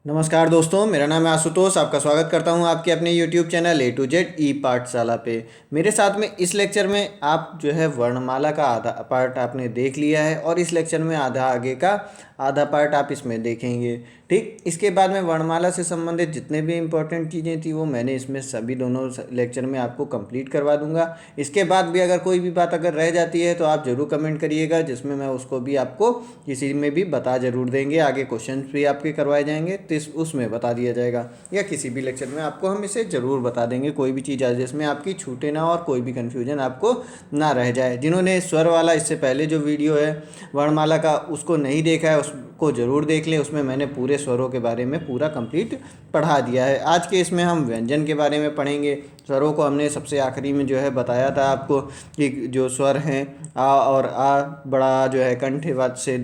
नमस्कार दोस्तों, मेरा नाम है आशुतोष। आपका स्वागत करता हूं आपके अपने YouTube channel A to Z ई पाठशाला पे। मेरे साथ में इस लेक्चर में आप जो है वर्णमाला का आधा पार्ट आपने देख लिया है और इस लेक्चर में आधा आगे का आधा पार्ट आप इसमें देखेंगे। ठीक, इसके बाद में वर्णमाला से संबंधित जितने भी इम्पोर्टेंट चीज़ें थी वो मैंने इसमें सभी दोनों लेक्चर में आपको कंप्लीट करवा दूंगा। इसके बाद भी अगर कोई भी बात अगर रह जाती है तो आप ज़रूर कमेंट करिएगा, जिसमें मैं उसको भी आपको किसी में भी बता ज़रूर देंगे। आगे क्वेश्चन भी आपके करवाए जाएंगे तो उसमें बता दिया जाएगा, या किसी भी लेक्चर में आपको हम इसे ज़रूर बता देंगे। कोई भी चीज़ आज जिसमें आपकी छूटे ना और कोई भी कन्फ्यूजन आपको ना रह जाए। जिन्होंने स्वर वाला इससे पहले जो वीडियो है वर्णमाला का उसको नहीं देखा है उसको ज़रूर देख लें, उसमें मैंने पूरे स्वरों के बारे में पूरा कंप्लीट पढ़ा दिया है। आज के इसमें हम व्यंजन के बारे में पढ़ेंगे। स्वरों को हमने सबसे आखिरी में जो है बताया था आपको कि जो स्वर हैं आ और आ बड़ा जो है कंठवाद से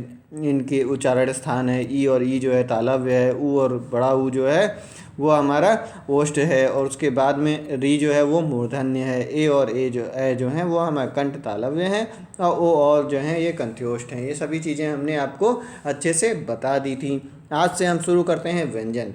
इनके उच्चारण स्थान है। ई और ई जो है तालव्य है। ऊ और बड़ा ऊ जो है वो हमारा ओष्ठ है, और उसके बाद में री जो है वो मूर्धन्य है। ए और ए जो है वो हमारा कंठ तालव्य है, और ओ और जो है ये कंठ्योष्ठ हैं। ये सभी चीज़ें हमने आपको अच्छे से बता दी थी। आज से हम शुरू करते हैं व्यंजन।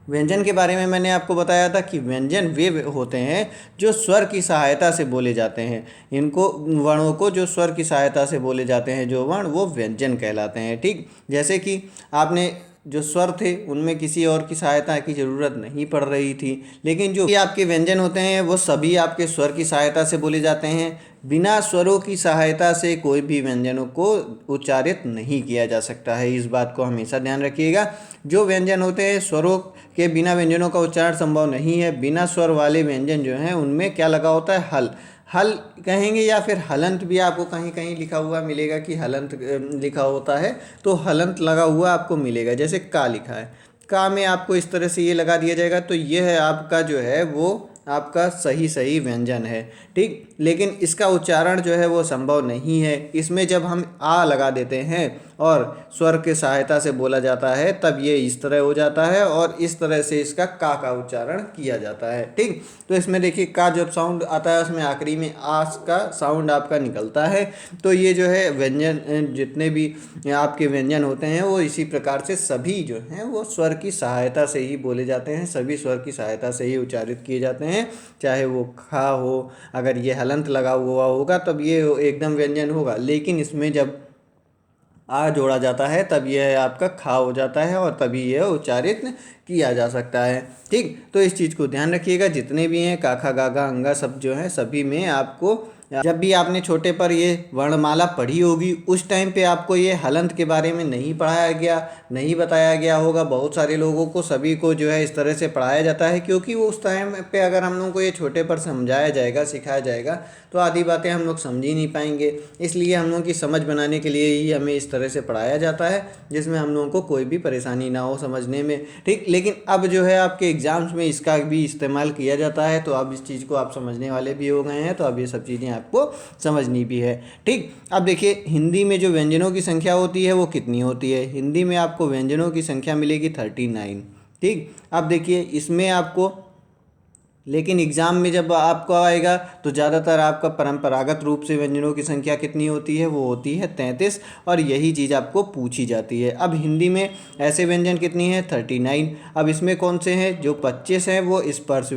व्यंजन के बारे में मैंने आपको बताया था कि व्यंजन वे होते हैं जो स्वर की सहायता से बोले जाते हैं। इनको वर्णों को जो स्वर की सहायता से बोले जाते हैं जो वर्ण, वो व्यंजन कहलाते हैं। ठीक, जैसे कि आपने जो स्वर थे उनमें किसी और की सहायता की ज़रूरत नहीं पड़ रही थी, लेकिन जो आपके व्यंजन होते हैं वो सभी आपके स्वर की सहायता से बोले जाते हैं। बिना स्वरों की सहायता से कोई भी व्यंजनों को उच्चारित नहीं किया जा सकता है। इस बात को हमेशा ध्यान रखिएगा। जो व्यंजन होते हैं स्वरों के बिना व्यंजनों का उच्चारण संभव नहीं है। बिना स्वर वाले व्यंजन जो हैं उनमें क्या लगा होता है, हल हल कहेंगे, या फिर हलंत भी आपको कहीं कहीं लिखा हुआ मिलेगा कि हलंत लिखा होता है, तो हलंत लगा हुआ आपको मिलेगा। जैसे का लिखा है, का में आपको इस तरह से ये लगा दिया जाएगा, तो ये है आपका जो है वो आपका सही व्यंजन है। ठीक, लेकिन इसका उच्चारण जो है वो संभव नहीं है। इसमें जब हम आ लगा देते हैं और स्वर के सहायता से बोला जाता है तब ये इस तरह हो जाता है, और इस तरह से इसका का उच्चारण किया जाता है। ठीक, तो इसमें देखिए का जब साउंड आता है उसमें आखिरी में आस का साउंड आपका निकलता है। तो ये जो है व्यंजन जितने भी आपके व्यंजन होते हैं वो इसी प्रकार से सभी जो हैं वो स्वर की सहायता से ही बोले जाते हैं। सभी स्वर की सहायता से ही उच्चारित किए जाते हैं। चाहे वो खा हो, अगर ये हलंत लगा हुआ होगा तब ये एकदम व्यंजन होगा, लेकिन इसमें जब आ जोड़ा जाता है तब यह आपका खा हो जाता है और तभी यह उच्चारित किया जा सकता है। ठीक, तो इस चीज़ को ध्यान रखिएगा। जितने भी हैं काखा गागा अंगा सब जो हैं सभी में आपको, जब भी आपने छोटे पर ये वर्णमाला पढ़ी होगी उस टाइम पे आपको ये हलंत के बारे में नहीं पढ़ाया गया, नहीं बताया गया होगा। बहुत सारे लोगों को सभी को जो है इस तरह से पढ़ाया जाता है, क्योंकि वो उस टाइम पे अगर हम लोगों को ये छोटे पर समझाया जाएगा, सिखाया जाएगा, तो आधी बातें हम लोग समझ ही नहीं पाएंगे। इसलिए हम लोगों की समझ बनाने के लिए ही हमें इस तरह से पढ़ाया जाता है, जिसमें हम लोगों को कोई भी परेशानी ना हो समझने में। ठीक, लेकिन अब जो है आपके एग्ज़ाम्स में इसका भी इस्तेमाल किया जाता है, तो अब इस चीज़ को आप समझने वाले भी हो गए हैं, तो अब ये सब चीज़ें आपको समझनी भी है। ठीक, अब देखिए हिंदी में जो व्यंजनों की संख्या होती है वो कितनी होती है। हिंदी में आपको व्यंजनों की संख्या मिलेगी 39। ठीक, अब देखिए इसमें आपको, लेकिन एग्ज़ाम में जब आपको आएगा तो ज़्यादातर आपका परंपरागत रूप से व्यंजनों की संख्या कितनी होती है, वो होती है 33, और यही चीज़ आपको पूछी जाती है। अब हिंदी में ऐसे व्यंजन कितनी है, 39। अब इसमें कौन से हैं, जो 25 हैं वो स्पर्श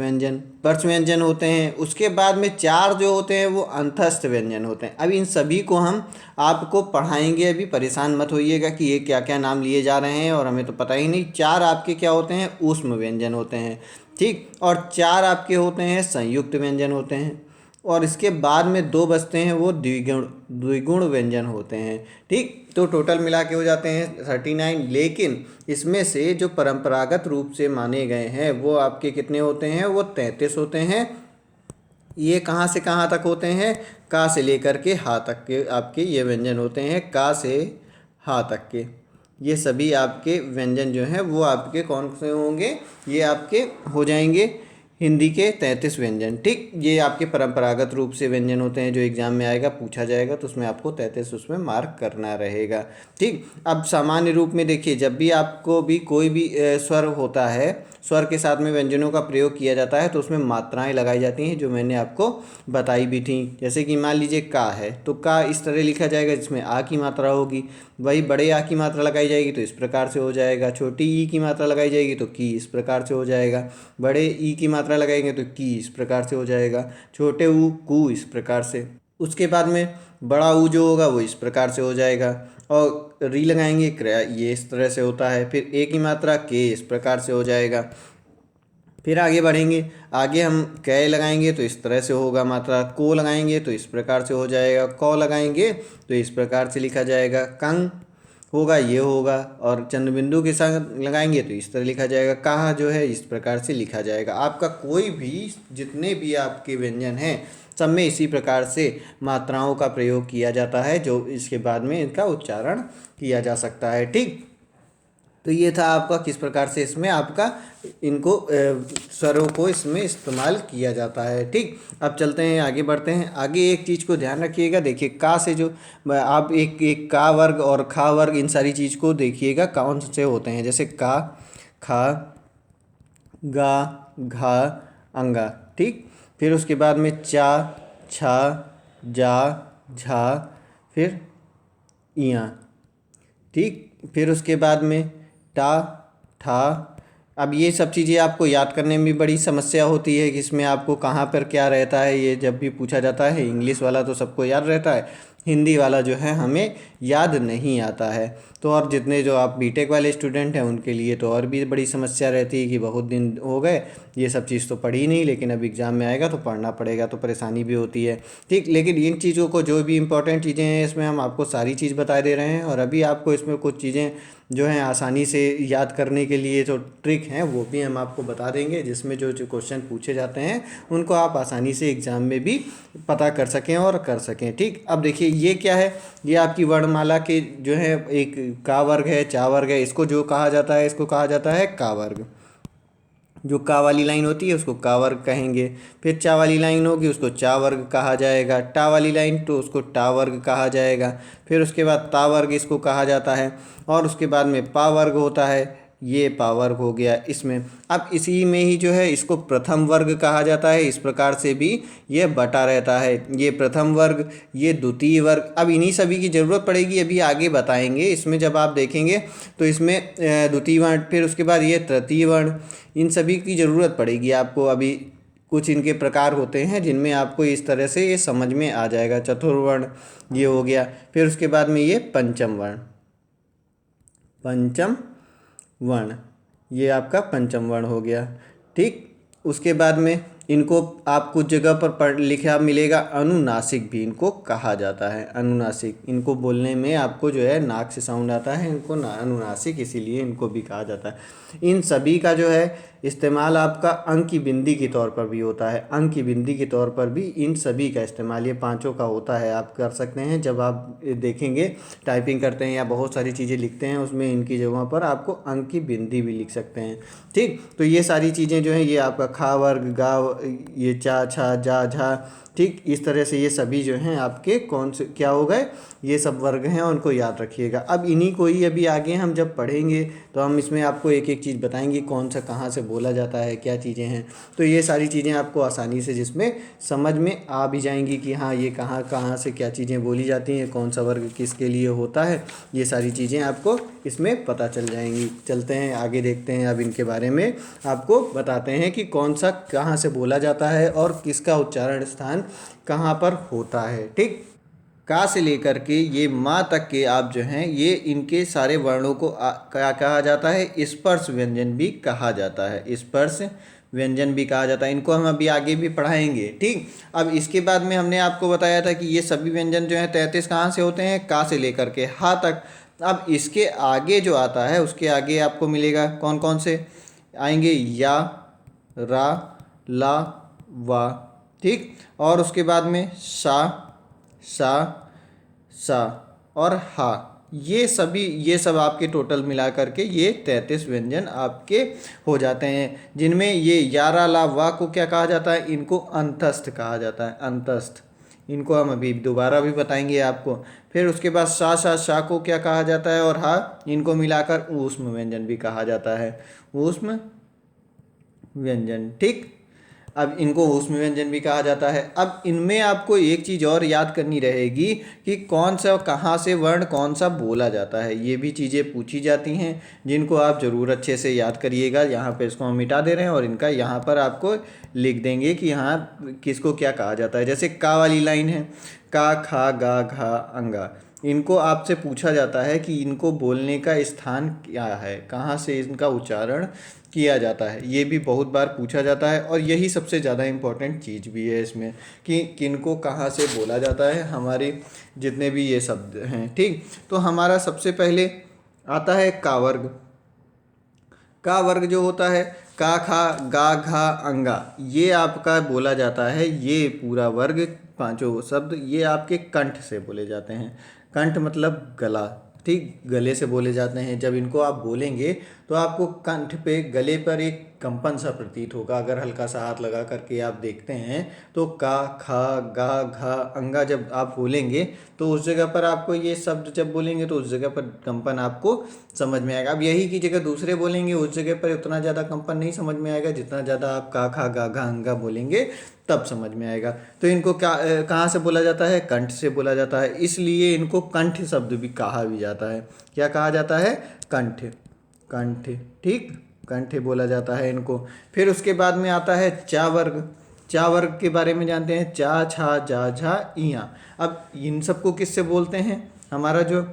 व्यंजन होते हैं। उसके बाद में 4 जो होते हैं वो अंतस्थ व्यंजन होते हैं। अब इन सभी को हम आपको पढ़ाएंगे, अभी परेशान मत होइएगा कि ये क्या क्या नाम लिए जा रहे हैं और हमें तो पता ही नहीं। 4 आपके क्या होते हैं, ऊष्म व्यंजन होते हैं। ठीक, और 4 आपके होते हैं संयुक्त व्यंजन होते हैं, और इसके बाद में 2 बचते हैं वो द्विगुण व्यंजन होते हैं। ठीक, तो टोटल मिला के हो जाते हैं 39। लेकिन इसमें से जो परंपरागत रूप से माने गए हैं वो आपके कितने होते हैं, वो 33 होते हैं। ये कहाँ से कहाँ तक होते हैं, का से लेकर के हा तक के आपके ये व्यंजन होते हैं। का से हा तक के ये सभी आपके व्यंजन जो हैं वो आपके कौन से होंगे, ये आपके हो जाएंगे हिंदी के 33 व्यंजन। ठीक, ये आपके परंपरागत रूप से व्यंजन होते हैं, जो एग्जाम में आएगा, पूछा जाएगा, तो उसमें आपको 33 उसमें मार्क करना रहेगा। ठीक, अब सामान्य रूप में देखिए, जब भी आपको भी कोई भी स्वर होता है, स्वर के साथ में व्यंजनों का प्रयोग किया जाता है, तो उसमें मात्राएं लगाई जाती हैं, जो मैंने आपको बताई भी थी। जैसे कि मान लीजिए का है, तो का इस तरह लिखा जाएगा जिसमें आ की मात्रा होगी। वही बड़े आ की मात्रा लगाई जाएगी तो इस प्रकार से हो जाएगा। छोटी ई की मात्रा लगाई जाएगी तो की इस प्रकार से हो जाएगा। बड़े ई की मात्रा लगाएंगे तो की इस प्रकार से हो जाएगा। छोटे ऊ कू इस प्रकार से। उसके बाद में बड़ा ऊ जो होगा वो इस प्रकार से हो जाएगा। और री लगाएंगे क्रिया, ये इस तरह से होता है। फिर ए की मात्रा के इस प्रकार से हो जाएगा। फिर आगे बढ़ेंगे, आगे हम कै लगाएंगे तो इस तरह से होगा मात्रा। को लगाएंगे तो इस प्रकार से हो जाएगा। कौ लगाएंगे तो इस प्रकार से लिखा जाएगा। कंग होगा, ये होगा। और चंद्रबिंदु के साथ लगाएंगे तो इस तरह लिखा जाएगा। कहा जो है इस प्रकार से लिखा जाएगा। आपका कोई भी, जितने भी आपके व्यंजन हैं, सब में इसी प्रकार से मात्राओं का प्रयोग किया जाता है, जो इसके बाद में इनका उच्चारण किया जा सकता है। ठीक, तो ये था आपका किस प्रकार से इसमें आपका इनको स्वरों को इसमें इस्तेमाल किया जाता है। ठीक, अब चलते हैं आगे, बढ़ते हैं आगे। एक चीज़ को ध्यान रखिएगा, देखिए का से जो आप एक एक का वर्ग और खा वर्ग, इन सारी चीज़ को देखिएगा कौन से होते हैं। जैसे का, खा, गा, घा, अंगा। ठीक, फिर उसके बाद में चा, छा, जा, झा, फिर इया। ठीक, फिर उसके बाद में टा, ठा। अब ये सब चीज़ें आपको याद करने में भी बड़ी समस्या होती है कि इसमें आपको कहाँ पर क्या रहता है, ये जब भी पूछा जाता है। इंग्लिश वाला तो सबको याद रहता है, हिंदी वाला जो है हमें याद नहीं आता है। तो और जितने जो आप बीटेक वाले स्टूडेंट हैं उनके लिए तो और भी बड़ी समस्या रहती है कि बहुत दिन हो गए, ये सब चीज़ तो पढ़ी नहीं, लेकिन अब एग्ज़ाम में आएगा तो पढ़ना पड़ेगा, तो परेशानी भी होती है। ठीक, लेकिन इन चीज़ों को, जो भी इंपॉर्टेंट चीज़ें हैं, इसमें हम आपको सारी चीज़ बता दे रहे हैं। और अभी आपको इसमें कुछ चीज़ें जो हैं आसानी से याद करने के लिए जो ट्रिक हैं वो भी हम आपको बता देंगे, जिसमें जो जो क्वेश्चन पूछे जाते हैं उनको आप आसानी से एग्ज़ाम में भी पता कर सकें और कर सकें। ठीक, अब देखिए ये क्या है, ये आपकी वर्णमाला के जो है एक का वर्ग है, चा वर्ग है। इसको जो कहा जाता है, इसको कहा जाता है का वर्ग। जो का वाली लाइन होती है उसको का वर्ग कहेंगे। फिर चा वाली लाइन होगी उसको चा वर्ग कहा जाएगा। टा वाली लाइन तो उसको टा वर्ग कहा जाएगा। फिर उसके बाद ता वर्ग इसको कहा जाता है। और उसके बाद में पा वर्ग होता है, ये पा वर्ग हो गया इसमें। अब इसी में ही जो है इसको प्रथम वर्ग कहा जाता है, इस प्रकार से भी ये बटा रहता है। ये प्रथम वर्ग, ये द्वितीय वर्ग। अब इन्हीं सभी की ज़रूरत पड़ेगी, अभी आगे बताएंगे। इसमें जब आप देखेंगे तो इसमें द्वितीय वर्ण, फिर उसके बाद ये तृतीय वर्ण, इन सभी की ज़रूरत पड़ेगी आपको। अभी कुछ इनके प्रकार होते हैं जिनमें आपको इस तरह से ये समझ में आ जाएगा। चतुर्वर्ण ये हो गया। फिर उसके बाद में ये पंचम वर्ण, पंचम वर्ण, ये आपका पंचम वर्ण हो गया। ठीक, उसके बाद में इनको आप कुछ जगह पर पढ़ लिखा मिलेगा, अनुनासिक भी इनको कहा जाता है। अनुनासिक, इनको बोलने में आपको जो है नाक से साउंड आता है, इनको अनुनासिक इसीलिए इनको भी कहा जाता है। इन सभी का जो है इस्तेमाल आपका अंक की बिंदी के तौर पर भी होता है। अंक की बिंदी के तौर पर भी इन सभी का इस्तेमाल, ये पांचों का होता है, आप कर सकते हैं। जब आप देखेंगे टाइपिंग करते हैं या बहुत सारी चीज़ें लिखते हैं, उसमें इनकी जगह पर आपको अंक की बिंदी भी लिख सकते हैं। ठीक, तो ये सारी चीज़ें जो हैं ये आपका खा वर्ग, गा, ये चा, छा, जा, झा। ठीक, इस तरह से ये सभी जो हैं आपके कौन से क्या हो गए, ये सब वर्ग हैं, उनको याद रखिएगा। अब इन्हीं को ही अभी आगे हम जब पढ़ेंगे तो हम इसमें आपको एक एक चीज़ बताएंगे, कौन सा कहाँ से बोला जाता है, क्या चीज़ें हैं। तो ये सारी चीज़ें आपको आसानी से जिसमें समझ में आ भी जाएंगी कि हाँ ये कहाँ कहाँ से क्या चीज़ें बोली जाती हैं, कौन सा वर्ग किसके लिए होता है, ये सारी चीज़ें आपको इसमें पता चल जाएंगी। चलते हैं आगे, देखते हैं अब इनके बारे में, आपको बताते हैं कि कौन सा कहाँ से बोला जाता है और किसका उच्चारण स्थान कहाँ पर होता है। ठीक, का से लेकर के ये माँ तक के आप जो हैं ये इनके सारे वर्णों को क्या कहा जाता है, स्पर्श व्यंजन भी कहा जाता है। स्पर्श व्यंजन भी कहा जाता है। इनको हम अभी आगे भी पढ़ाएंगे। ठीक, अब इसके बाद में हमने आपको बताया था कि ये सभी व्यंजन जो हैं 33 कहाँ से होते हैं, का से लेकर के हा तक। अब इसके आगे जो आता है उसके आगे आपको मिलेगा कौन कौन से आएंगे, या, रा, ला, वा। ठीक, और उसके बाद में सा, सा, सा और हा, ये सब आपके टोटल मिला करके ये 33 व्यंजन आपके हो जाते हैं, जिनमें ये 11 ला वा को क्या कहा जाता है, इनको अंतस्थ कहा जाता है, अंतस्थ। इनको हम अभी दोबारा भी बताएंगे आपको। फिर उसके बाद शा को क्या कहा जाता है, और हा इनको मिलाकर ऊष्म व्यंजन भी कहा जाता है, ऊष्म व्यंजन। ठीक, अब इनको ऊष्म व्यंजन भी कहा जाता है। अब इनमें आपको एक चीज़ और याद करनी रहेगी कि कौन सा कहाँ से वर्ण कौन सा बोला जाता है, ये भी चीज़ें पूछी जाती हैं, जिनको आप ज़रूर अच्छे से याद करिएगा। यहाँ पे इसको हम मिटा दे रहे हैं और इनका यहाँ पर आपको लिख देंगे कि यहाँ किसको क्या कहा जाता है। जैसे का वाली लाइन है, का खा गा घा अंगा, इनको आपसे पूछा जाता है कि इनको बोलने का स्थान क्या है, कहाँ से इनका उच्चारण किया जाता है। ये भी बहुत बार पूछा जाता है और यही सबसे ज़्यादा इम्पोर्टेंट चीज़ भी है इसमें कि किनको कहाँ से बोला जाता है, हमारे जितने भी ये शब्द हैं। ठीक, तो हमारा सबसे पहले आता है का वर्ग। का वर्ग जो होता है, का खा गा घा अंगा, ये आपका बोला जाता है, ये पूरा वर्ग पांचों शब्द ये आपके कंठ से बोले जाते हैं। कंठ मतलब गला, ठीक, गले से बोले जाते हैं। जब इनको आप बोलेंगे तो आपको कंठ पे गले पर एक कंपन सा प्रतीत होगा। अगर हल्का सा हाथ लगा करके आप देखते हैं तो का खा गा घा अंगा जब आप बोलेंगे तो उस जगह पर आपको ये शब्द जब बोलेंगे तो उस जगह पर कंपन आपको समझ में आएगा। अब यही की जगह दूसरे बोलेंगे उस जगह पर उतना ज़्यादा कंपन नहीं समझ में आएगा, जितना ज़्यादा आप का खा गा घा अंगा बोलेंगे तब समझ में आएगा। तो इनको क्या कहाँ से बोला जाता है, कंठ से बोला जाता है, इसलिए इनको कंठ शब्द भी कहा भी जाता है। क्या कहा जाता है, कंठ, कंठ। ठीक, कंठ बोला जाता है इनको। फिर उसके बाद में आता है चा वर्ग। चा वर्ग के बारे में जानते हैं, चा छा जा झा इया। अब इन सबको किससे बोलते हैं, हमारा जो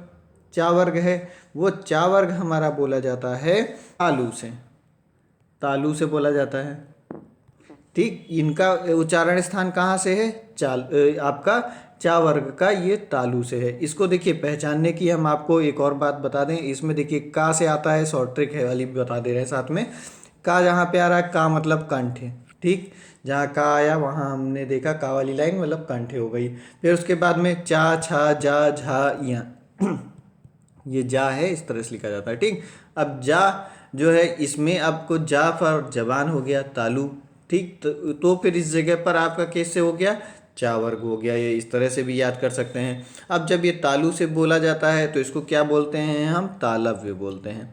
चा वर्ग है वो चा वर्ग हमारा बोला जाता है तालु से, तालु से बोला जाता है। ठीक, इनका उच्चारण स्थान कहाँ से है, आपका चा वर्ग का ये तालु से है। इसको देखिए पहचानने की हम आपको एक और बात बता दें, इसमें देखिए का से आता है, शॉर्ट ट्रिक है वाली बता दे रहे हैं साथ में। का जहाँ पे आ रहा है, का मतलब कंठ है। ठीक, जहाँ का आया वहाँ हमने देखा का वाली लाइन मतलब कंठ हो गई। फिर उसके बाद में चा छा जा झा इया, ये जा है, इस तरह से लिखा जाता है। ठीक, अब जा जो है इसमें आपको जा पर जबान हो गया तालु। ठीक, तो फिर इस जगह पर आपका कैसे हो गया, चा वर्ग हो गया। ये इस तरह से भी याद कर सकते हैं। अब जब ये तालु से बोला जाता है तो इसको क्या बोलते हैं, हम तालव्य बोलते हैं,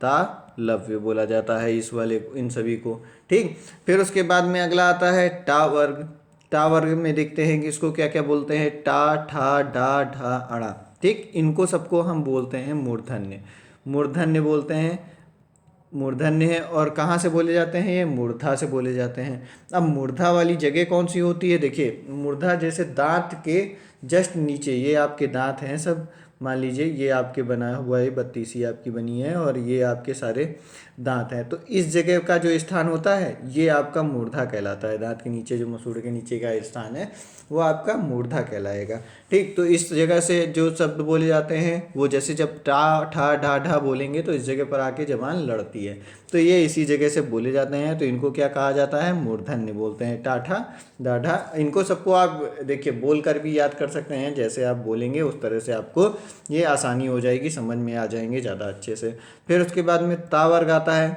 तालव्य बोला जाता है इस वाले इन सभी को। ठीक, फिर उसके बाद में अगला आता है टा वर्ग। टा वर्ग में देखते हैं कि इसको क्या क्या बोलते हैं, टा ठा डा ढा अड़ा। ठीक, इनको सबको हम बोलते हैं मूर्धन्य, मूर्धन्य बोलते हैं, मूर्धन्य है। और कहाँ से बोले जाते हैं, ये मूर्धा से बोले जाते हैं। अब मूर्धा वाली जगह कौन सी होती है, देखिए मूर्धा जैसे दांत के जस्ट नीचे, ये आपके दांत हैं सब, मान लीजिए ये आपके बना हुआ है, बत्तीसी आपकी बनी है और ये आपके सारे दांत हैं, तो इस जगह का जो स्थान होता है ये आपका मूर्धा कहलाता है। दांत के नीचे जो मसूड़े के नीचे का स्थान है वो आपका मूर्धा कहलाएगा। ठीक, तो इस जगह से जो शब्द बोले जाते हैं वो जैसे जब टा ठा डा ढा बोलेंगे तो इस जगह पर आके जबान लड़ती है, तो ये इसी जगह से बोले जाते हैं। तो इनको क्या कहा जाता है, मूर्धन्य बोलते हैं, टा ठा डा ढा। इनको सबको आप देखिए बोल कर भी याद कर सकते हैं, जैसे आप बोलेंगे उस तरह से आपको ये आसानी हो जाएगी, समझ में आ जाएंगे ज़्यादा अच्छे से। फिर उसके बाद में ता वर्ग आता है,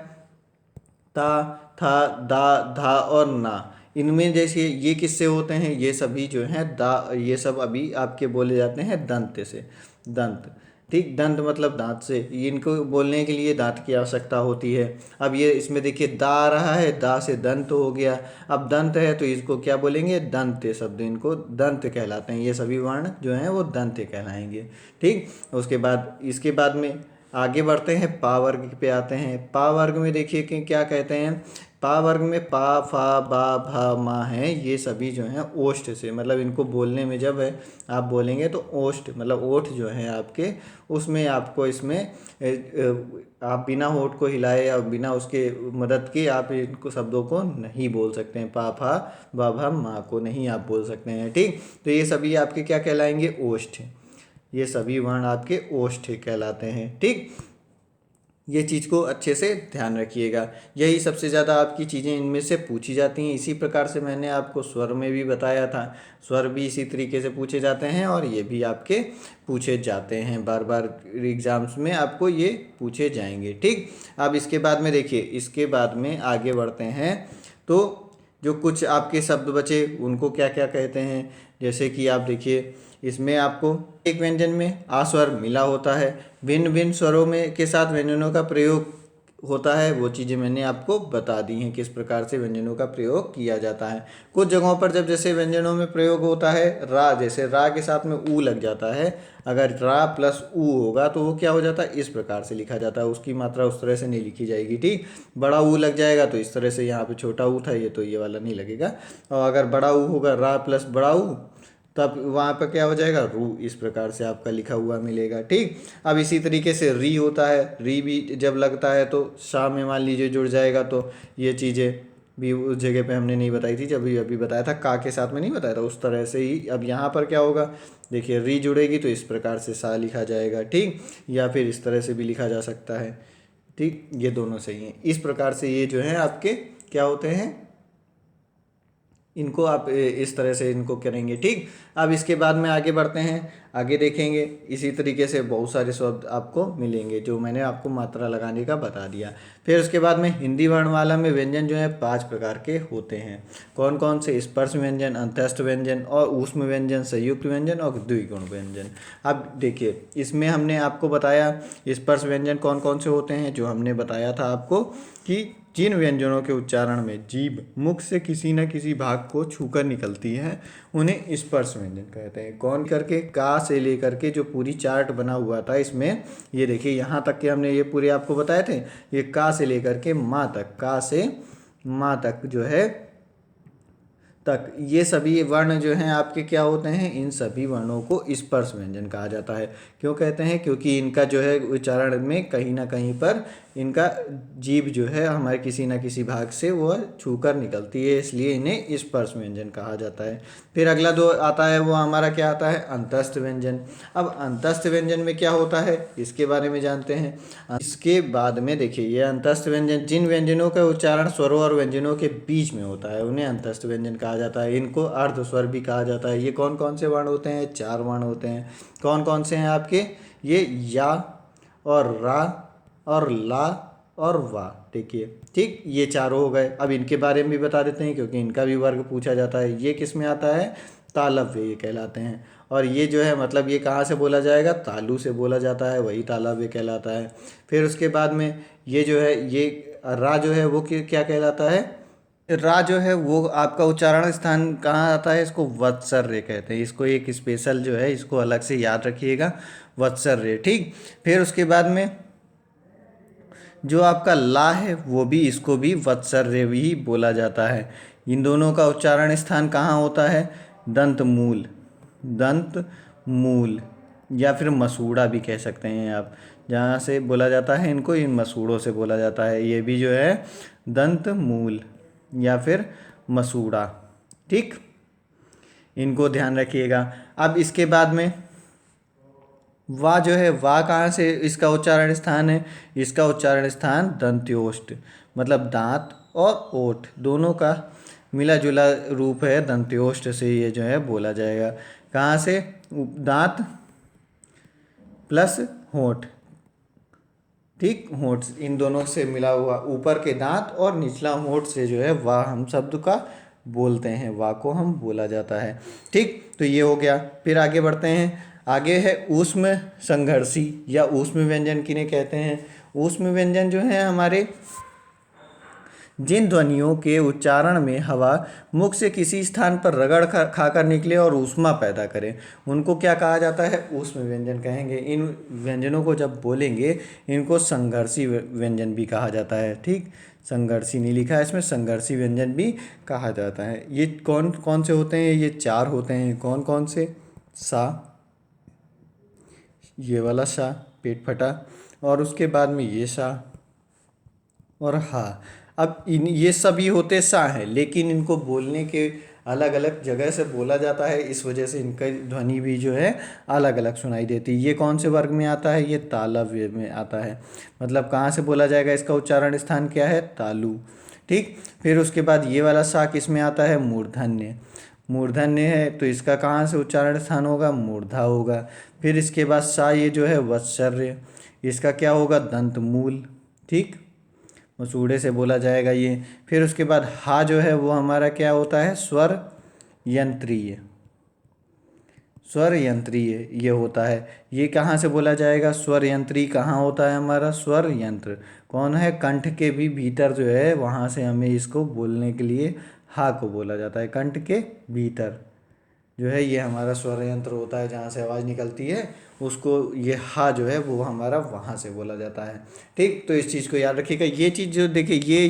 ता था दा धा और ना। इनमें जैसे ये किससे होते हैं, ये सभी जो हैं दा, ये सब अभी आपके बोले जाते हैं दंत से, दंत। ठीक, दंत मतलब दांत से, इनको बोलने के लिए दांत की आवश्यकता होती है। अब ये इसमें देखिए दा आ रहा है, दा से दंत हो गया। अब दंत है तो इसको क्या बोलेंगे, दंत शब्द, इनको दंत कहलाते हैं। ये सभी वर्ण जो हैं वो दंत कहलाएंगे। ठीक, उसके बाद इसके बाद में आगे बढ़ते हैं, पा वर्ग पे आते हैं। पा वर्ग में देखिए कि क्या कहते हैं, पा वर्ग में पा फा बा भा मा है, ये सभी जो हैं ओष्ठ से, मतलब इनको बोलने में जब है आप बोलेंगे तो ओष्ठ मतलब ओठ जो है आपके, उसमें आपको इसमें आप बिना होठ को हिलाए या बिना उसके मदद के आप इनको शब्दों को नहीं बोल सकते हैं। पा फा बा भा मा को नहीं आप बोल सकते हैं। ठीक, तो ये सभी आपके क्या कहलाएंगे, ओष्ठ। ये सभी वर्ण आपके ओष्ठ कहलाते हैं। ठीक, ये चीज़ को अच्छे से ध्यान रखिएगा। यही सबसे ज़्यादा आपकी चीज़ें इनमें से पूछी जाती हैं। इसी प्रकार से मैंने आपको स्वर में भी बताया था, स्वर भी इसी तरीके से पूछे जाते हैं और ये भी आपके पूछे जाते हैं, बार बार एग्ज़ाम्स में आपको ये पूछे जाएंगे। ठीक, अब इसके बाद में देखिए, इसके बाद में आगे बढ़ते हैं तो जो कुछ आपके शब्द बचे उनको क्या क्या कहते हैं। जैसे कि आप देखिए, इसमें आपको एक व्यंजन में आ स्वर मिला होता है, भिन्न भिन्न स्वरों में के साथ व्यंजनों का प्रयोग होता है, वो चीज़ें मैंने आपको बता दी हैं किस प्रकार से व्यंजनों का प्रयोग किया जाता है। कुछ जगहों पर जब जैसे व्यंजनों में प्रयोग होता है रा, जैसे रा के साथ में ऊ लग जाता है, अगर रा प्लस ऊ होगा तो वो क्या हो जाता है, इस प्रकार से लिखा जाता है, उसकी मात्रा उस तरह से नहीं लिखी जाएगी। ठीक, बड़ा ऊ लग जाएगा तो इस तरह से, यहाँ पे छोटा ऊ था ये तो ये वाला नहीं लगेगा, और अगर बड़ा ऊ होगा रा प्लस बड़ा ऊ तब वहाँ पर क्या हो जाएगा, रू, इस प्रकार से आपका लिखा हुआ मिलेगा। ठीक, अब इसी तरीके से री होता है, री भी जब लगता है तो शाह में मान लीजिए जुड़ जाएगा, तो ये चीज़ें भी उस जगह पे हमने नहीं बताई थी जब भी अभी बताया था, का के साथ में नहीं बताया था, उस तरह से ही अब यहाँ पर क्या होगा, देखिए री जुड़ेगी तो इस प्रकार से सा लिखा जाएगा। ठीक, या फिर इस तरह से भी लिखा जा सकता है। ठीक, ये दोनों सही हैं। इस प्रकार से ये जो है आपके क्या होते हैं, इनको आप इस तरह से इनको करेंगे। ठीक, अब इसके बाद में आगे बढ़ते हैं, आगे देखेंगे इसी तरीके से बहुत सारे शब्द आपको मिलेंगे जो मैंने आपको मात्रा लगाने का बता दिया। फिर उसके बाद में हिंदी वर्णमाला में व्यंजन जो है 5 प्रकार के होते हैं। कौन कौन से, स्पर्श व्यंजन, अंतस्थ व्यंजन और ऊष्म व्यंजन, संयुक्त व्यंजन और द्विगुण व्यंजन। अब देखिए, इसमें हमने आपको बताया स्पर्श व्यंजन कौन कौन से होते हैं, जो हमने बताया था आपको कि जिन व्यंजनों के उच्चारण में जीभ मुख से किसी न किसी भाग को छूकर निकलती है उन्हें स्पर्श व्यंजन कहते हैं। कौन करके, का से लेकर के जो पूरी चार्ट बना हुआ था इसमें, ये देखिए यहाँ तक के हमने ये पूरे आपको बताए थे, ये का से लेकर के माँ तक, का से माँ तक जो है तक, ये सभी वर्ण जो हैं आपके क्या होते हैं, इन सभी वर्णों को स्पर्श व्यंजन कहा जाता है। क्यों कहते हैं, क्योंकि इनका जो है उच्चारण में कहीं ना कहीं पर इनका जीभ जो है हमारे किसी न किसी भाग से वह छूकर निकलती है, इसलिए इन्हें स्पर्श व्यंजन कहा जाता है। फिर अगला दो आता है वो हमारा क्या आता है, अंतस्थ व्यंजन। अब अंतस्थ व्यंजन में क्या होता है इसके बारे में जानते हैं। इसके बाद में देखिए, ये अंतस्थ व्यंजन जिन व्यंजनों का उच्चारण स्वरों और व्यंजनों के बीच में होता है उन्हें अंतस्थ व्यंजन कहा जाता है। इनको अर्ध स्वर भी कहा जाता है। ये कौन कौन से वर्ण होते हैं, 4 वर्ण होते हैं। कौन कौन से हैं आपके, ये या और रा और ला और वा। देखिए, ठीक, ये चारों हो गए। अब इनके बारे में भी बता देते हैं क्योंकि इनका भी वर्ग पूछा जाता है। ये किस में आता है, तालव्य ये कहलाते हैं। और ये जो है मतलब ये कहाँ से बोला जाएगा, तालु से बोला जाता है, वही तालव्य कहलाता है। फिर उसके बाद में ये जो है, ये रा जो है वो क्या कहलाता है, रा जो है वो आपका उच्चारण स्थान कहाँ आता है, इसको वत्सर्य कहते हैं। इसको एक स्पेशल जो है इसको अलग से याद रखिएगा, वत्सर्य। ठीक, फिर उसके बाद में जो आपका ला है वो भी, इसको भी वत्सर्य भी बोला जाता है। इन दोनों का उच्चारण स्थान कहाँ होता है, दंत मूल, दंत मूल या फिर मसूड़ा भी कह सकते हैं आप, जहाँ से बोला जाता है इनको, इन मसूड़ों से बोला जाता है। ये भी जो है दंत मूल या फिर मसूड़ा। ठीक, इनको ध्यान रखिएगा। अब इसके बाद में वा जो है, वा कहाँ से इसका उच्चारण स्थान है, इसका उच्चारण स्थान दंत्योष्ठ, मतलब दांत और ओठ दोनों का मिला जुला रूप है, दंत्योष्ठ से ये जो है बोला जाएगा। कहाँ से, दांत प्लस होठ। ठीक, होठ इन दोनों से मिला हुआ, ऊपर के दांत और निचला होठ से जो है वाह हम शब्द का बोलते हैं, वाह को हम बोला जाता है। ठीक, तो ये हो गया। फिर आगे बढ़ते हैं, आगे है ऊष्म संघर्षी या ऊष्म व्यंजन किन्हें कहते हैं। ऊष्म व्यंजन जो है हमारे जिन ध्वनियों के उच्चारण में हवा मुख से किसी स्थान पर रगड़ खाकर निकले और ऊष्मा पैदा करे उनको क्या कहा जाता है, ऊष्म व्यंजन कहेंगे। इन व्यंजनों को जब बोलेंगे इनको संघर्षी व्यंजन भी कहा जाता है। ठीक, संघर्षी नहीं लिखा है इसमें, संघर्षी व्यंजन भी कहा जाता है। ये कौन कौन से होते हैं, ये 4 होते हैं। कौन कौन से, सा, ये वाला सा पेट फटा, और उसके बाद में ये सा और हा। अब इन ये सभी होते सा हैं, लेकिन इनको बोलने के अलग अलग जगह से बोला जाता है, इस वजह से इनका ध्वनि भी जो है अलग अलग सुनाई देती है। ये कौन से वर्ग में आता है? ये तालव्य में आता है। मतलब कहाँ से बोला जाएगा, इसका उच्चारण स्थान क्या है? तालु। ठीक, फिर उसके बाद ये वाला सा किस में आता है? मूर्धन्य। मूर्धन्य है तो इसका कहाँ से उच्चारण स्थान होगा? मूर्धा होगा। फिर इसके बाद सा ये जो है वत्सर्य, इसका क्या होगा? दंत मूल। ठीक, मसूड़े से बोला जाएगा ये। फिर उसके बाद हा जो है वो हमारा क्या होता है? स्वर यंत्रीय। स्वर यंत्रीय ये होता है। ये कहाँ से बोला जाएगा? स्वर यंत्री कहाँ होता है हमारा? स्वर यंत्र कौन है? कंठ के भी भीतर जो है वहाँ से हमें इसको बोलने के लिए हा को बोला जाता है। कंठ के भीतर जो है ये हमारा स्वर यंत्र होता है, जहाँ से आवाज़ निकलती है उसको ये हा जो है वो हमारा वहाँ से बोला जाता है। ठीक, तो इस चीज़ को याद रखिएगा। ये चीज़ जो देखिए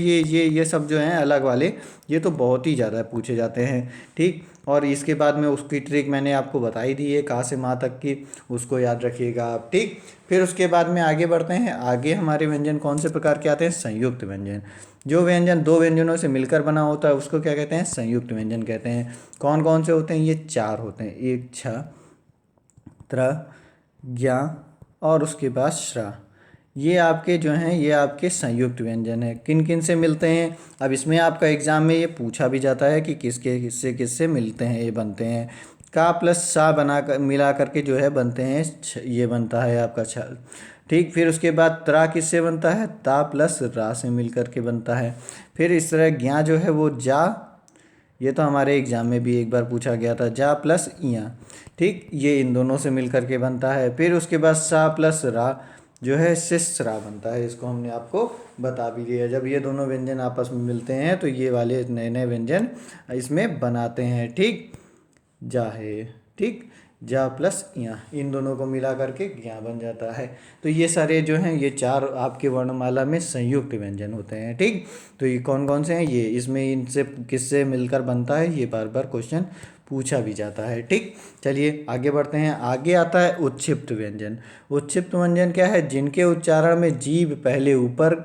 ये सब जो हैं अलग वाले, ये तो बहुत ही ज़्यादा पूछे जाते हैं। ठीक, और इसके बाद में उसकी ट्रिक मैंने आपको बताई दी है, कहाँ से माँ तक की, उसको याद रखिएगा आप। ठीक, फिर उसके बाद में आगे बढ़ते हैं। आगे हमारे व्यंजन कौन से प्रकार के आते हैं? संयुक्त व्यंजन। जो व्यंजन दो व्यंजनों से मिलकर बना होता है उसको क्या कहते हैं? संयुक्त व्यंजन कहते हैं। कौन कौन से होते हैं? ये चार होते हैं, एक छ, त्र, ज्ञा और उसके बाद श्रा। ये आपके जो हैं ये आपके संयुक्त व्यंजन है। किन किन से मिलते हैं? अब इसमें आपका एग्जाम में ये पूछा भी जाता है कि किसके किससे किससे मिलते हैं, ये बनते हैं। का प्लस सा बना कर मिला करके जो है बनते हैं ये बनता है आपका छ। ठीक, फिर उसके बाद त्रा किससे बनता है? ता प्लस रा से मिल करके बनता है। फिर इस तरह ज्ञा जो है वो जा, ये तो हमारे एग्जाम में भी एक बार पूछा गया था, जा प्लस इया। ठीक, ये इन दोनों से मिल करके बनता है। फिर उसके बाद सा प्लस रा जो है सिसरा बनता है। इसको हमने आपको बता भी दिया। जब ये दोनों व्यंजन आपस में मिलते हैं तो ये वाले नए नए व्यंजन इसमें बनाते हैं। ठीक, जा है। ठीक, जा प्लस या, इन दोनों को मिला करके ज्ञा बन जाता है। तो ये सारे जो हैं ये चार आपके वर्णमाला में संयुक्त व्यंजन होते हैं। ठीक, तो ये कौन कौन से हैं? ये इसमें इनसे किससे मिलकर बनता है, ये बार बार क्वेश्चन पूछा भी जाता है। ठीक, चलिए आगे बढ़ते हैं। आगे आता है उच्छिप्त व्यंजन। उच्छिप्त व्यंजन क्या है? जिनके उच्चारण में जीभ पहले ऊपर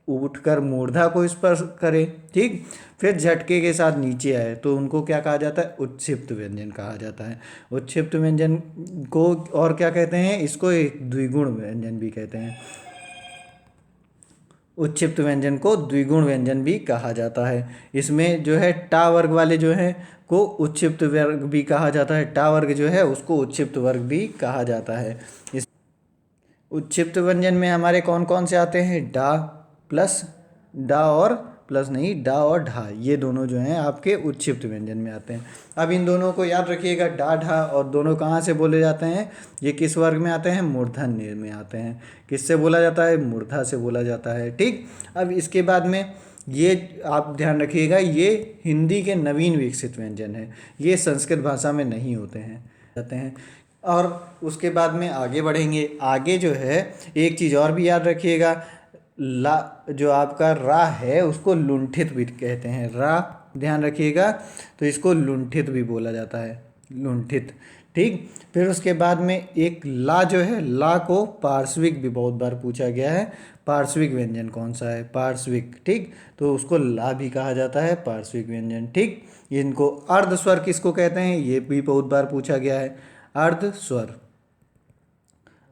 उठकर मूर्धा को स्पर्श करे, ठीक, फिर झटके के साथ नीचे आए, तो उनको क्या कहा जाता है? उच्छिप्त व्यंजन कहा जाता है। उच्छिप्त व्यंजन को और क्या कहते हैं? इसको एक द्विगुण व्यंजन भी कहते हैं। उच्छिप्त व्यंजन को द्विगुण व्यंजन भी कहा जाता है। इसमें जो है टा वर्ग वाले जो हैं को उच्छिप्त वर्ग भी कहा जाता है। टा वर्ग जो है उसको उच्छिप्त वर्ग भी कहा जाता है। इस उच्छिप्त व्यंजन में हमारे कौन कौन से आते हैं? डा प्लस डा और प्लस नहीं, डा और ढा, ये दोनों जो हैं आपके उच्छिप्त व्यंजन में आते हैं। अब इन दोनों को याद रखिएगा, डा ढा और दोनों कहाँ से बोले जाते हैं? ये किस वर्ग में आते हैं? मूर्धन्य में आते हैं। किससे बोला जाता है? मूर्धा से बोला जाता है। ठीक, अब इसके बाद में ये आप ध्यान रखिएगा, ये हिंदी के नवीन विकसित व्यंजन है, ये संस्कृत भाषा में नहीं होते हैं। और उसके बाद में आगे बढ़ेंगे। आगे जो है एक चीज़ और भी याद रखिएगा, ला जो आपका रा है उसको लुंठित भी कहते हैं। रा ध्यान रखिएगा, तो इसको लुंठित भी बोला जाता है, लुंठित। ठीक, फिर उसके बाद में एक ला जो है, ला को पार्श्विक भी बहुत बार पूछा गया है। पार्श्विक व्यंजन कौन सा है? पार्श्विक। ठीक, तो उसको ला भी कहा जाता है, पार्श्विक व्यंजन। ठीक, इनको अर्ध स्वर किसको कहते हैं? ये भी बहुत बार पूछा गया है। अर्ध स्वर,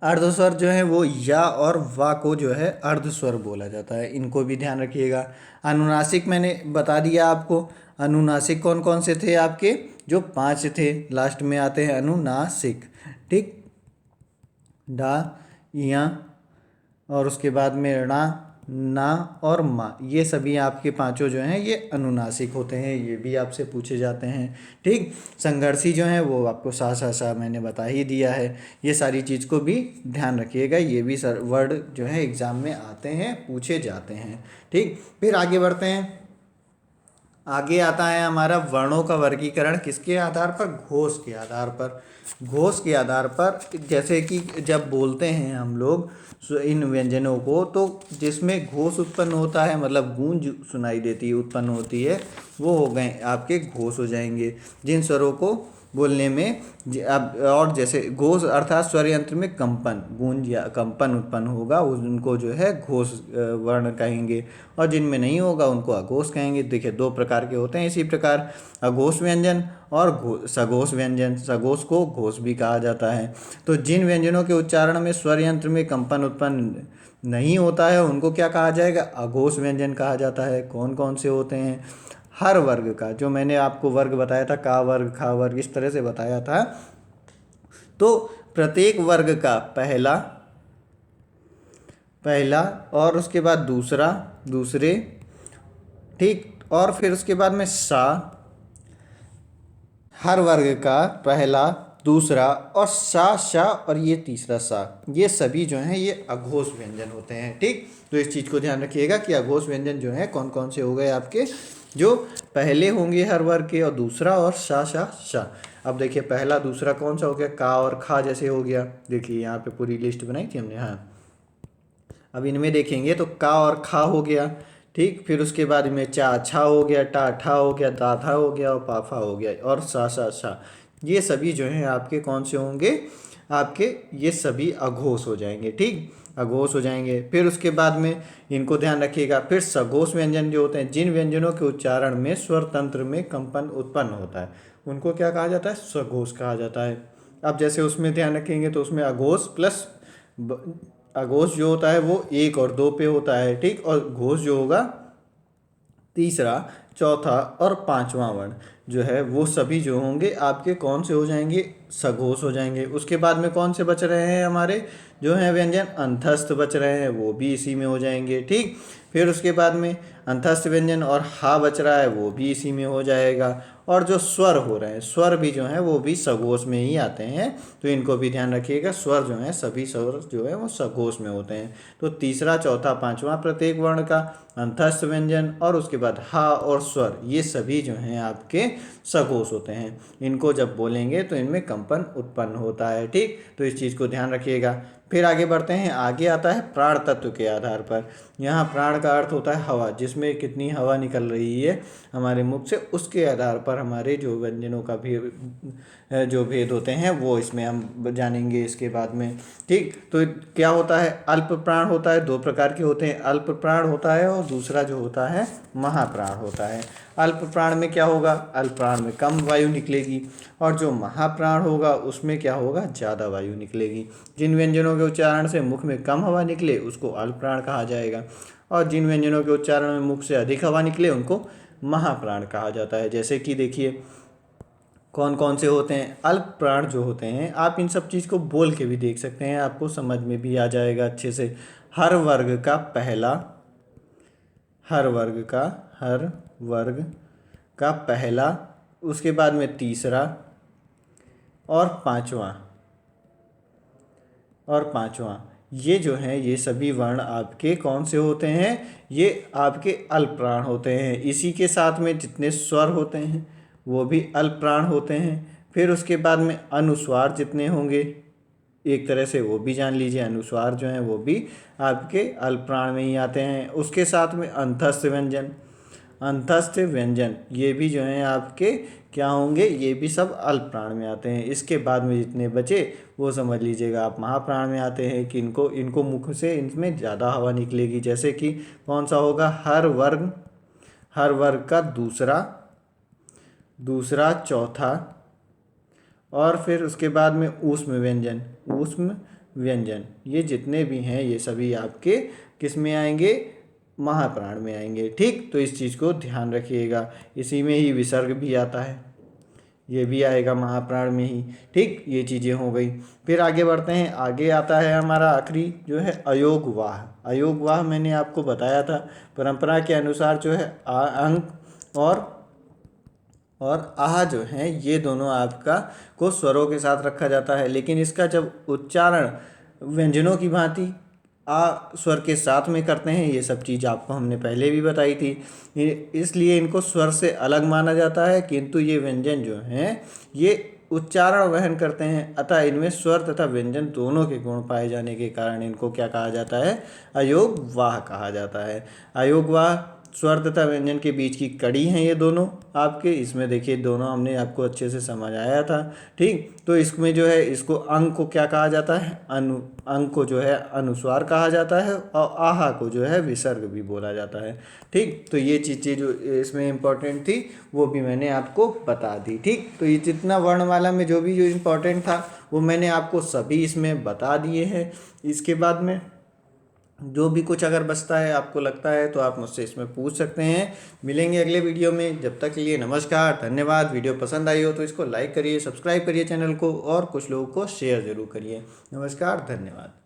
अर्ध स्वर जो है वो या और वा को जो है अर्ध स्वर बोला जाता है, इनको भी ध्यान रखिएगा। अनुनासिक मैंने बता दिया आपको। अनुनासिक कौन कौन से थे आपके? जो 5 थे, लास्ट में आते हैं अनुनासिक। ठीक, डा, या और उसके बाद में णा, ना और मा, ये सभी आपके पांचों जो हैं ये अनुनासिक होते हैं, ये भी आपसे पूछे जाते हैं। ठीक, संघर्षी जो हैं वो आपको सा सा सा मैंने बता ही दिया है। ये सारी चीज़ को भी ध्यान रखिएगा, ये भी वर्ड जो है एग्ज़ाम में आते हैं, पूछे जाते हैं। ठीक, फिर आगे बढ़ते हैं। आगे आता है हमारा वर्णों का वर्गीकरण, किसके आधार पर? घोष के आधार पर। घोष के आधार पर, जैसे कि जब बोलते हैं हम लोग इन व्यंजनों को, तो जिसमें घोष उत्पन्न होता है, मतलब गूंज सुनाई देती है, उत्पन्न होती है, वो हो गए आपके घोष हो जाएंगे। जिन स्वरों को बोलने में अब और जैसे घोष अर्थात स्वर यंत्र में कंपन, गूंज या कंपन उत्पन्न होगा, उनको जो है घोष वर्ण कहेंगे, और जिनमें नहीं होगा उनको अघोष कहेंगे। देखिए दो प्रकार के होते हैं इसी प्रकार, अघोष व्यंजन और सघोष व्यंजन। सघोष को घोष भी कहा जाता है। तो जिन व्यंजनों के उच्चारण में स्वर यंत्र में कंपन उत्पन्न नहीं होता है उनको क्या कहा जाएगा, अघोष व्यंजन कहा जाता है। कौन कौन से होते हैं, हर वर्ग का, जो मैंने आपको वर्ग बताया था, का वर्ग, खा वर्ग, इस तरह से बताया था। तो प्रत्येक वर्ग का पहला पहला और उसके बाद दूसरा, दूसरे, ठीक, और फिर उसके बाद में सा, हर वर्ग का पहला, दूसरा और सा, शा और ये तीसरा सा, ये सभी जो हैं ये अघोष व्यंजन होते हैं। ठीक, तो इस चीज़ को ध्यान रखिएगा कि अघोष व्यंजन जो है कौन कौन से हो गए आपके, जो पहले होंगे हर वर्ग के, और दूसरा और शा शा शा। अब देखिए पहला दूसरा कौन सा हो गया, का और खा जैसे हो गया। देखिए यहाँ पे पूरी लिस्ट बनाई थी हमने। हाँ, अब इनमें देखेंगे तो का और खा हो गया, ठीक, फिर उसके बाद में चा छा हो गया, टा ठा हो गया, दा था हो गया और पाफा हो गया, और सा सा सा। ये सभी जो हैं आपके कौन से होंगे, आपके ये सभी अघोष हो जाएंगे। ठीक, अघोष हो जाएंगे। फिर उसके बाद में इनको ध्यान रखिएगा, फिर सघोष व्यंजन जो होते हैं, जिन व्यंजनों के उच्चारण में स्वर तंत्र में कंपन उत्पन्न होता है उनको क्या कहा जाता है, सघोष कहा जाता है। अब जैसे उसमें ध्यान रखेंगे तो उसमें अघोष प्लस अघोष जो होता है वो 1 और 2 पे होता है। ठीक, और घोष जो होगा तीसरा, चौथा और पांचवा वर्ण जो है वो सभी जो होंगे आपके कौन से हो जाएंगे, सघोष हो जाएंगे। उसके बाद में कौन से बच रहे हैं हमारे जो हैं व्यंजन, अंतस्थ बच रहे हैं, वो भी इसी में हो जाएंगे। ठीक, फिर उसके बाद में अंतस्थ व्यंजन और हा बच रहा है वो भी इसी में हो जाएगा। और जो स्वर हो रहे हैं, स्वर भी जो हैं वो भी सघोष में ही आते हैं, तो इनको भी ध्यान रखिएगा। स्वर जो हैं सभी स्वर जो है वो सघोष में होते हैं। तो तीसरा, चौथा, पांचवा प्रत्येक वर्ण का, अंतस्थ व्यंजन और उसके बाद हा और स्वर, ये सभी जो हैं आपके सघोष होते हैं। इनको जब बोलेंगे तो इनमें कंपन उत्पन्न होता है। ठीक, तो इस चीज़ को ध्यान रखिएगा। फिर आगे बढ़ते हैं, आगे आता है प्राण तत्व के आधार पर। यहाँ प्राण का अर्थ होता है हवा, जिसमें कितनी हवा निकल रही है हमारे मुख से, उसके आधार पर हमारे जो व्यंजनों का भी जो भेद होते हैं वो इसमें हम जानेंगे इसके बाद में। ठीक, तो क्या होता है, अल्प प्राण होता है, दो प्रकार के होते हैं, अल्प प्राण होता है और दूसरा जो होता है महाप्राण होता है। अल्प प्राण में क्या होगा, अल्प प्राण में कम वायु निकलेगी, और जो महाप्राण होगा उसमें क्या होगा, ज़्यादा वायु निकलेगी। जिन व्यंजनों के उच्चारण से मुख में कम हवा निकले उसको अल्प प्राण कहा जाएगा, और जिन व्यंजनों के उच्चारण में मुख से अधिक हवा निकले उनको महाप्राण कहा जाता है। जैसे कि देखिए कौन कौन से होते हैं, अल्प प्राण जो होते हैं, आप इन सब चीज़ को बोल के भी देख सकते हैं, आपको समझ में भी आ जाएगा अच्छे से। हर वर्ग का पहला, हर वर्ग का पहला, उसके बाद में तीसरा और पांचवा, ये जो हैं ये सभी वर्ण आपके कौन से होते हैं, ये आपके अल्प प्राण होते हैं। इसी के साथ में जितने स्वर होते हैं वो भी अल्प प्राण होते हैं। फिर उसके बाद में अनुस्वार जितने होंगे एक तरह से वो भी जान लीजिए, अनुस्वार जो हैं वो भी आपके अल्प प्राण में ही आते हैं। उसके साथ में अंतस्थ व्यंजन ये भी जो हैं आपके क्या होंगे, ये भी सब अल्प प्राण में आते हैं। इसके बाद में जितने बचे वो समझ लीजिएगा आप महाप्राण में आते हैं कि इनको मुख से इनमें ज़्यादा हवा निकलेगी। जैसे कि कौन सा होगा, हर वर्ग का दूसरा, चौथा, और फिर उसके बाद में ऊष्म व्यंजन, ये जितने भी हैं ये सभी आपके किस में आएंगे, महाप्राण में आएंगे। ठीक, तो इस चीज़ को ध्यान रखिएगा। इसी में ही विसर्ग भी आता है, ये भी आएगा महाप्राण में ही। ठीक, ये चीज़ें हो गई। फिर आगे बढ़ते हैं, आगे आता है हमारा आखिरी जो है अयोगवाह मैंने आपको बताया था, परंपरा के अनुसार जो है अंक और आह जो हैं ये दोनों आपका को स्वरों के साथ रखा जाता है, लेकिन इसका जब उच्चारण व्यंजनों की भांति आ स्वर के साथ में करते हैं, ये सब चीज़ आपको हमने पहले भी बताई थी, इसलिए इनको स्वर से अलग माना जाता है। किंतु ये व्यंजन जो हैं ये उच्चारण वहन करते हैं, अतः इनमें स्वर तथा व्यंजन दोनों के गुण पाए जाने के कारण इनको क्या कहा जाता है, अयोगवाह कहा जाता है। अयोगवाह स्वर तथा व्यंजन के बीच की कड़ी हैं ये दोनों आपके। इसमें देखिए दोनों हमने आपको अच्छे से समझ आया था। ठीक, तो इसमें जो है इसको अंग को क्या कहा जाता है, अंग को जो है अनुस्वार कहा जाता है, और आहा को जो है विसर्ग भी बोला जाता है। ठीक, तो ये चीज़ें जो इसमें इम्पोर्टेंट थी वो भी मैंने आपको बता दी। ठीक, तो ये जितना वर्णमाला में जो इम्पोर्टेंट था वो मैंने आपको सभी इसमें बता दिए हैं। इसके बाद में जो भी कुछ अगर बचता है आपको लगता है तो आप मुझसे इसमें पूछ सकते हैं। मिलेंगे अगले वीडियो में, जब तक के लिए नमस्कार, धन्यवाद। वीडियो पसंद आई हो तो इसको लाइक करिए, सब्सक्राइब करिए चैनल को, और कुछ लोगों को शेयर ज़रूर करिए। नमस्कार, धन्यवाद।